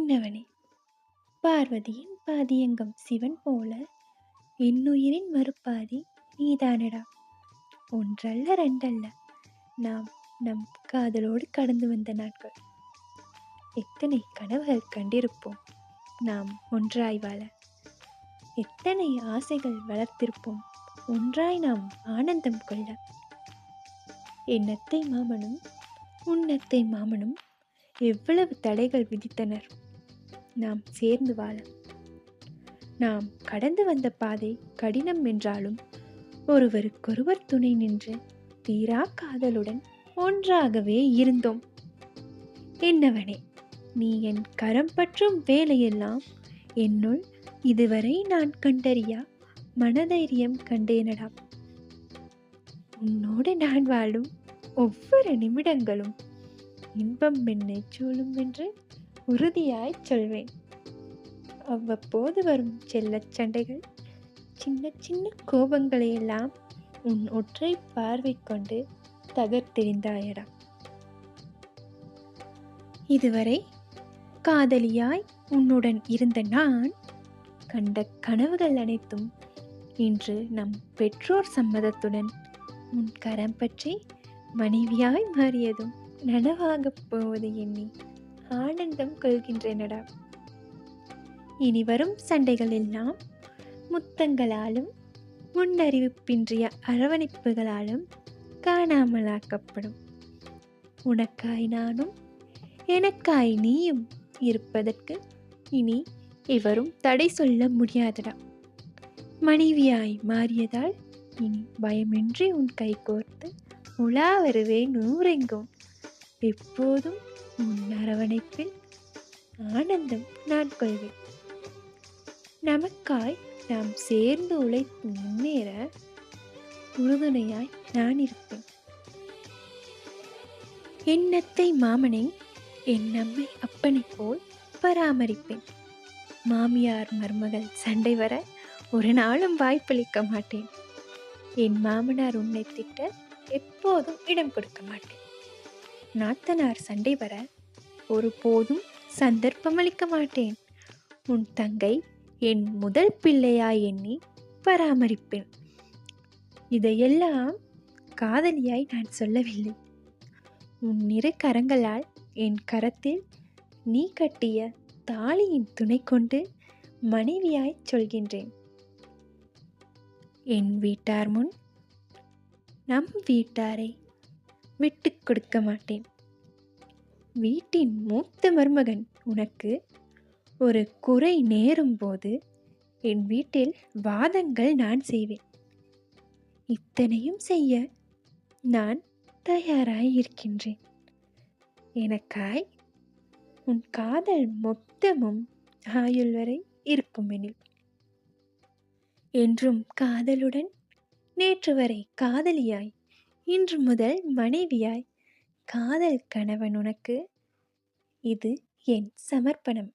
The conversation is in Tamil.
என்னவனே, பார்வதியின் பாதியங்கம் சிவன் போல என்னுயிரின் மறுபாதி நீதானடா. ஒன்றல்ல ரெண்டல்ல, நாம் நம் காதலோடு கடந்து வந்த நாட்கள். எத்தனை கனவுகள் கண்டிருப்போம் நாம் ஒன்றாய் வாழ. எத்தனை ஆசைகள் வளர்த்திருப்போம் ஒன்றாய் நாம் ஆனந்தம் கொள்ள. என்னத்தை மாமனும் உன்னத்தை மாமனும் எவ்வளவு தடைகள் விதித்தனர் நாம் சேர்ந்து வாழ. நாம் கடந்து வந்த பாதை கடினம் என்றாலும் ஒருவருக்கொருவர் துணை நின்று தீரா காதலுடன் ஒன்றாகவே இருந்தோம். என்னவனே, நீ என் கரம் பற்றும் வேலையெல்லாம் என்னுள் இதுவரை நான் கண்டறியா மனதைரியம் கண்டேனடா. உன்னோடு நான் வாழும் ஒவ்வொரு நிமிடங்களும் இன்பம் என்னை சூழும் என்று உறுதியாய் சொல்வேன். அவ்வப்போது வரும் செல்லச் சண்டைகள், சின்ன சின்ன கோபங்களையெல்லாம் உன் ஒற்றை பார்வை கொண்டு தகர்த்தெறிந்தாயடா. இதுவரை காதலியாய் உன்னுடன் இருந்த நான் கண்ட கனவுகள் அனைத்தும் இன்று நம் பெற்றோர் சம்மதத்துடன் உன் கரம் பற்றி மனைவியாய் மாறியதும் நனவாகப் போவது எண்ணி ஆனந்தம் கொள்கின்றனடா. இனி வரும் சண்டைகள் எல்லாம் முத்தங்களாலும் முன்னறிவிப்பின்றிய அரவணைப்புகளாலும் காணாமலாக்கப்படும். உனக்காய் நானும் எனக்காய் நீயும் இருப்பதற்கு இனி எவரும் தடை சொல்ல முடியாதடா. மனைவியாய் மாறியதால் இனி பயமின்றி உன் கை கோர்த்து உலா வருவேன் ஊரெங்கும். எப்போதும் உன் அரவணைப்பில் ஆனந்தம் நான் கொள்வேன். நமக்காய் நாம் சேர்ந்து உழைத்து முன்னேற உறுதுணையாய் நான் இருப்பேன். என்னத்தை மாமனை என் அம்மை அப்பனை போல் பராமரிப்பேன். மாமியார் மருமகள் சண்டை வர ஒரு நாளும் வாய்ப்பளிக்க மாட்டேன். என் மாமனார் உன்னை திட்ட எப்போதும் இடம் கொடுக்க மாட்டேன். நாத்தனார் சண்டை வர ஒருபோதும் சந்தர்ப்பமளிக்க மாட்டேன். உன் தங்கை என் முதல் பிள்ளையாய் எண்ணி பராமரிப்பேன். இதையெல்லாம் காதலியாய் நான் சொல்லவில்லை. உன் இரு கரங்களால் என் கரத்தில் நீ கட்டிய தாலியின் துணை கொண்டு மனைவியாய் சொல்கின்றேன். என் வீட்டார் முன் நம் வீட்டாரை விட்டு கொடுக்க மாட்டேன். வீட்டின் மூத்த மருமகன் உனக்கு ஒரு குறை நேரும் போது என் வீட்டில் வாதங்கள் நான் செய்வேன். இத்தனையும் செய்ய நான் தயாராய் இருக்கின்றேன். எனக்காய் உன் காதல் மொத்தமும் ஆயுள் வரை இருக்குமெனில். என்றும் காதலுடன், நேற்று வரை காதலியாய், இன்று முதல் மனைவியாய், காதல் கணவன் உனக்கு இது என் சமர்ப்பணம்.